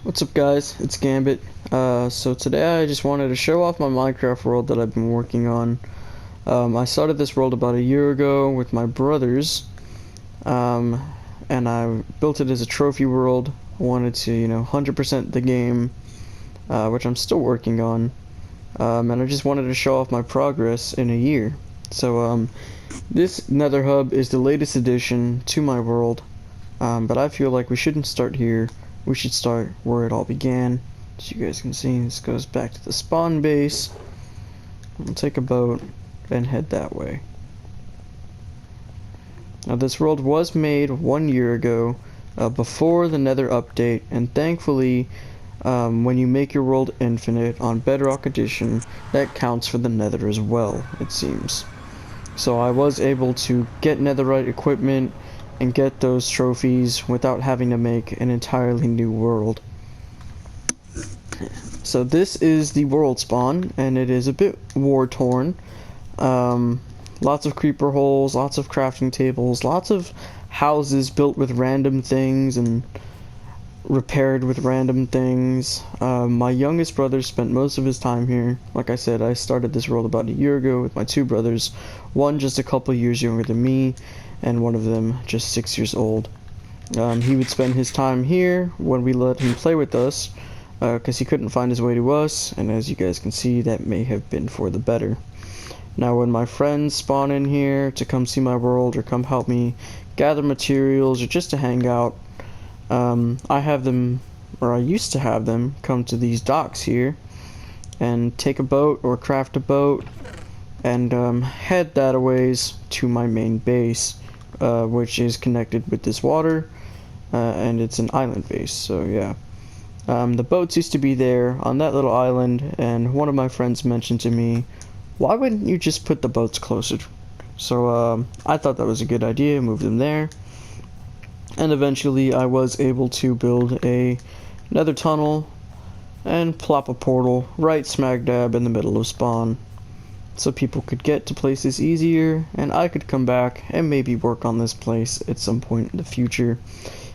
What's up guys, it's Gambit. So today I just wanted to show off my Minecraft world that I've been working on. I started this world about a year ago with my brothers, and I built it as a trophy world. I wanted to, 100% the game, which I'm still working on, and I just wanted to show off my progress in a year. So this Nether Hub is the latest addition to my world, but I feel like we shouldn't start here. We should start where it all began. As you guys can see, this goes back to the spawn base. We'll take a boat and head that way. Now this world was made 1 year ago, before the Nether update, and thankfully when you make your world infinite on Bedrock Edition, that counts for the Nether as well, it seems. So I was able to get netherite equipment and get those trophies without having to make an entirely new world. So this is the world spawn, and it is a bit war-torn. Lots of creeper holes, lots of crafting tables, lots of houses built with random things and repaired with random things. My youngest brother spent most of his time here. Like I said, I started this world about a year ago with my two brothers, one just a couple years younger than me, and one of them just 6 years old. He would spend his time here when we let him play with us, because he couldn't find his way to us, and as you guys can see, that may have been for the better. Now when my friends spawn in here to come see my world or come help me gather materials or just to hang out, I have them, or I used to have them, come to these docks here and take a boat or craft a boat and head that a ways to my main base, which is connected with this water, and it's an island base, so yeah. The boats used to be there on that little island, and one of my friends mentioned to me, why wouldn't you just put the boats closer? So I thought that was a good idea, move them there. And eventually I was able to build a nether tunnel and plop a portal right smack dab in the middle of spawn, so people could get to places easier, and I could come back and maybe work on this place at some point in the future.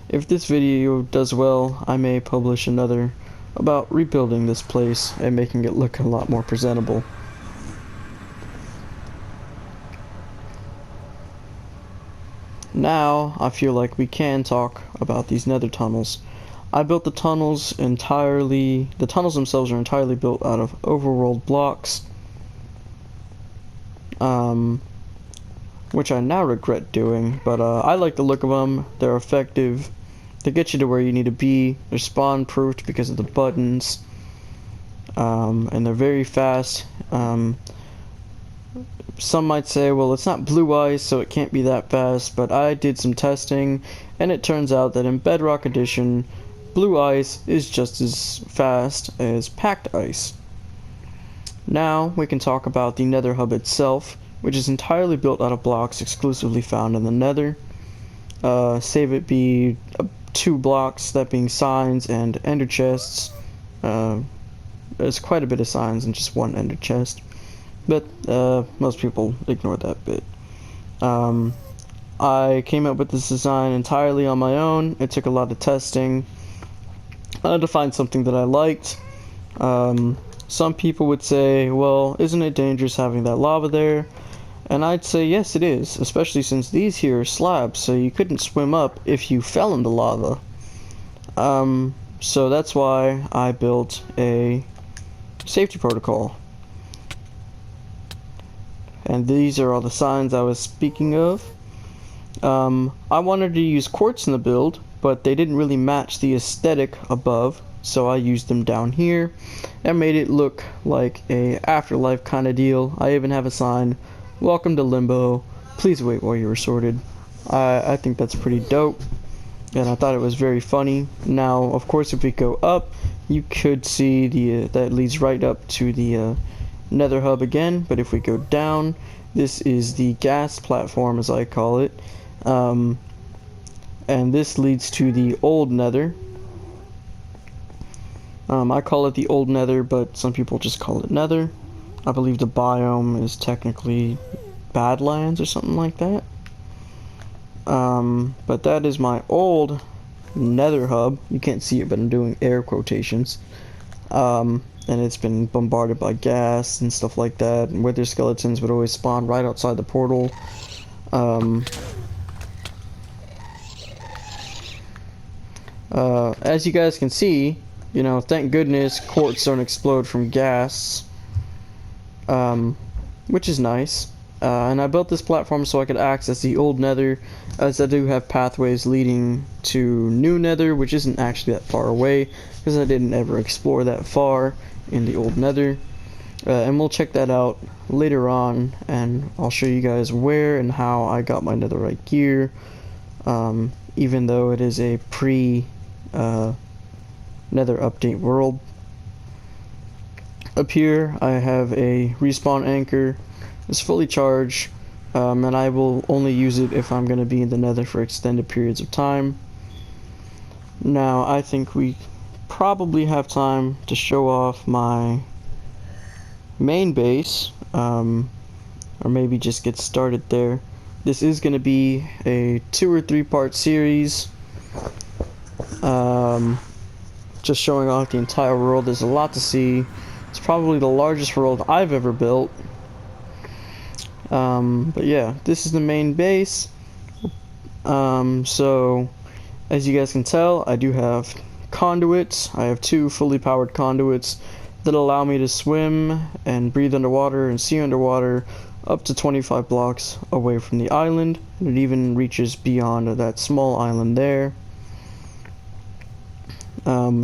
If this video does well, I may publish another about rebuilding this place and making it look a lot more presentable. Now, I feel like we can talk about these nether tunnels. I built the tunnels themselves are entirely built out of overworld blocks, which I now regret doing, but I like the look of them. They're effective, they get you to where you need to be, they're spawn proofed because of the buttons, and they're very fast. Some might say, well, it's not blue ice, so it can't be that fast, but I did some testing, and it turns out that in Bedrock Edition, blue ice is just as fast as packed ice. Now, we can talk about the Nether Hub itself, which is entirely built out of blocks exclusively found in the Nether. Save it be 2 blocks, that being signs and ender chests. There's quite a bit of signs and just 1 ender chest, but most people ignore that bit. I came up with this design entirely on my own. It took a lot of testing to find something that I liked. Some people would say, well, isn't it dangerous having that lava there? And I'd say yes, it is, especially since these here are slabs, so you couldn't swim up if you fell into lava. So that's why I built a safety protocol. And these are all the signs I was speaking of. I wanted to use quartz in the build, but they didn't really match the aesthetic above, so I used them down here and made it look like a afterlife kind of deal. I even have a sign, welcome to limbo, please wait while you are sorted. I think that's pretty dope, and I thought it was very funny. Now, of course, if we go up, you could see that leads right up to the Nether Hub again, but if we go down, this is the gas platform, as I call it, and this leads to the old Nether. I call it the old Nether, but some people just call it Nether. I believe the biome is technically Badlands or something like that. But that is my old Nether hub. You can't see it, but I'm doing air quotations. And it's been bombarded by gas and stuff like that, and wither skeletons would always spawn right outside the portal. As you guys can see, you know, thank goodness quartz don't explode from gas, which is nice. And I built this platform so I could access the old Nether, as I do have pathways leading to new Nether, which isn't actually that far away, because I didn't ever explore that far in the old Nether. And we'll check that out later on, and I'll show you guys where and how I got my netherite gear, even though it is a Nether update world. Up here I have a respawn anchor. It's fully charged, and I will only use it if I'm going to be in the Nether for extended periods of time. Now I think we probably have time to show off my main base, or maybe just get started there. This is going to be a 2 or 3 part series, just showing off the entire world. There's a lot to see. It's probably the largest world I've ever built. But yeah, this is the main base. So as you guys can tell, I do have conduits. I have 2 fully powered conduits that allow me to swim and breathe underwater and see underwater up to 25 blocks away from the island. And it even reaches beyond that small island there.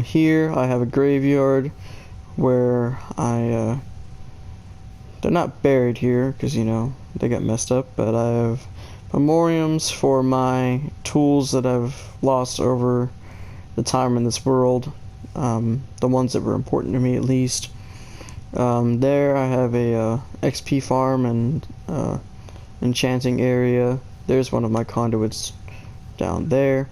Here I have a graveyard where they're not buried here because, you know, they got messed up, but I have memoriams for my tools that I've lost over the time in this world, the ones that were important to me at least. There I have a XP farm and enchanting area. There's one of my conduits down there.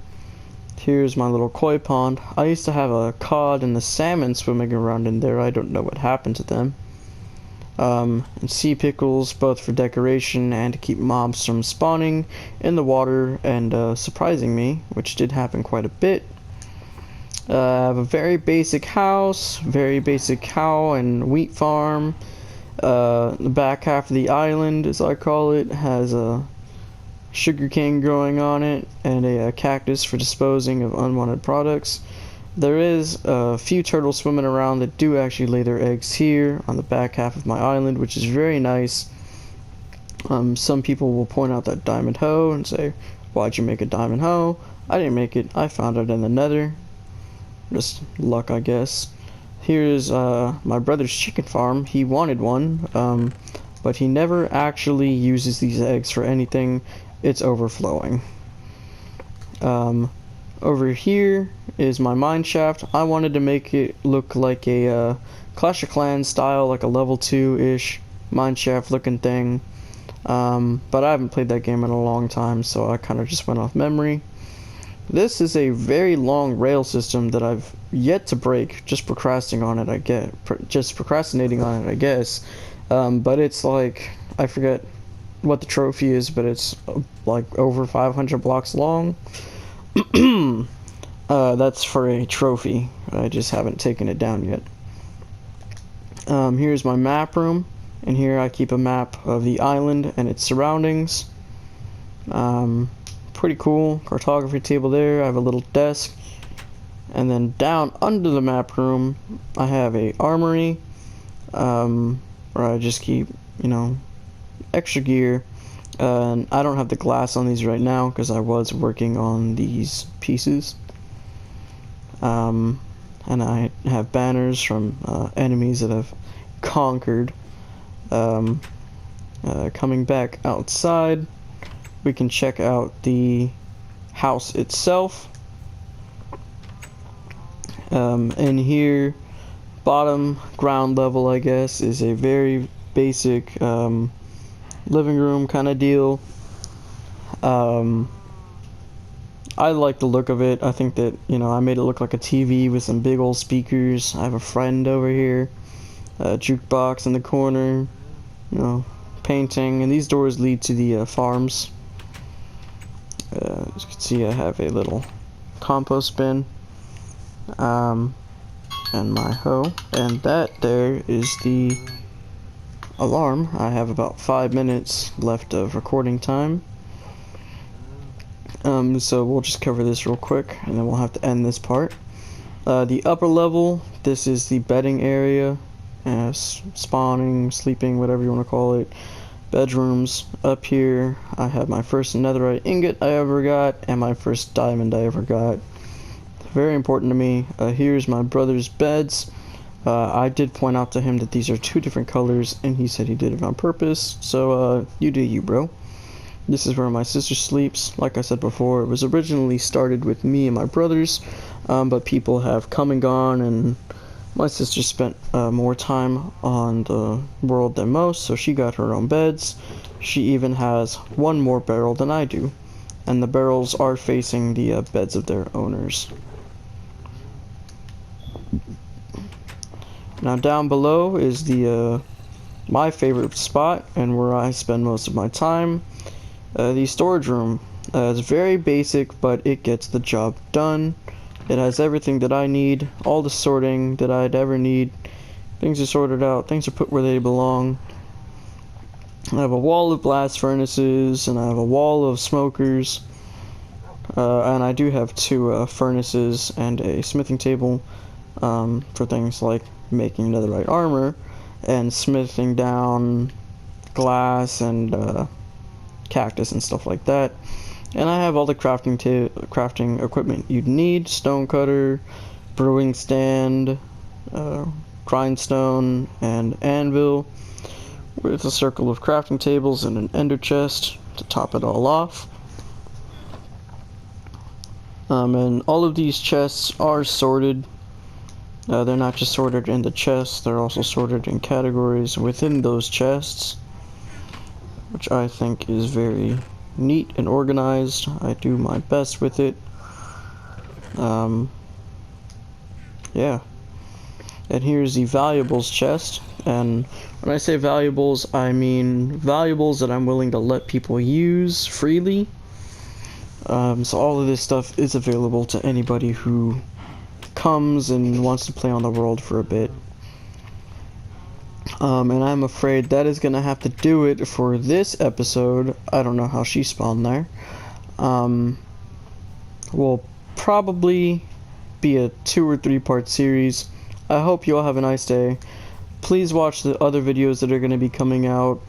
Here's my little koi pond. I used to have a cod and a salmon swimming around in there. I don't know what happened to them. And sea pickles, both for decoration and to keep mobs from spawning in the water and surprising me, which did happen quite a bit. I have a very basic house, very basic cow and wheat farm. The back half of the island, as I call it, has a sugarcane growing on it and a cactus for disposing of unwanted products. There is a few turtles swimming around that do actually lay their eggs here on the back half of my island, which is very nice. Some people will point out that diamond hoe and say, why'd you make a diamond hoe? I didn't make it, I found it in the Nether. Just luck, I guess. Here's my brother's chicken farm. He wanted one, but he never actually uses these eggs for anything. It's overflowing. Over here is my mine shaft. I wanted to make it look like a Clash of Clans style, like a level 2-ish mine shaft looking thing. But I haven't played that game in a long time, so I kind of just went off memory. This is a very long rail system that I've yet to break, just procrastinating on it, I guess. But it's like, I forget what the trophy is, but it's like over 500 blocks long. That's for a trophy. I just haven't taken it down yet. Here's my map room, and here I keep a map of the island and its surroundings. Pretty cool. Cartography table there. I have a little desk, and then down under the map room I have a armory, where I just keep, you know, extra gear. And I don't have the glass on these right now because I was working on these pieces. And I have banners from enemies that I've conquered. Coming back outside, we can check out the house itself. And here, bottom ground level, I guess, is a very basic living room kind of deal. I like the look of it. I think that, you know, I made it look like a TV with some big old speakers. I have a friend over here, a jukebox in the corner, you know, painting, and these doors lead to the farms. As you can see, I have a little compost bin, and my hoe, and that there is the alarm. I have about 5 minutes left of recording time. So we'll just cover this real quick, and then we'll have to end this part. The upper level, this is the bedding area, spawning, sleeping, whatever you want to call it. Bedrooms. Up here, I have my first netherite ingot I ever got, and my first diamond I ever got. Very important to me. Here's my brother's beds. I did point out to him that these are 2 different colors, and he said he did it on purpose. So, you do you, bro. This is where my sister sleeps. Like I said before, it was originally started with me and my brothers, but people have come and gone, and my sister spent more time on the world than most, so she got her own beds. She even has 1 more barrel than I do, and the barrels are facing the beds of their owners. Now down below is the my favorite spot, and where I spend most of my time. The storage room. It's very basic, but it gets the job done. It has everything that I need, all the sorting that I'd ever need. Things are sorted out, things are put where they belong. I have a wall of blast furnaces, and I have a wall of smokers. And I do have 2 furnaces and a smithing table for things like making netherite armor and smithing down glass and cactus and stuff like that. And I have all the crafting equipment you'd need: stone cutter, brewing stand, grindstone, and anvil, with a circle of crafting tables and an ender chest to top it all off. And all of these chests are sorted. They're not just sorted in the chests, they're also sorted in categories within those chests, which I think is very neat and organized. I do my best with it. Yeah. And here's the valuables chest. And when I say valuables, I mean valuables that I'm willing to let people use freely. So all of this stuff is available to anybody who comes and wants to play on the world for a bit. And I'm afraid that is going to have to do it for this episode. I don't know how she spawned there. Will probably be a 2 or 3 part series. I hope you all have a nice day. Please watch the other videos that are going to be coming out.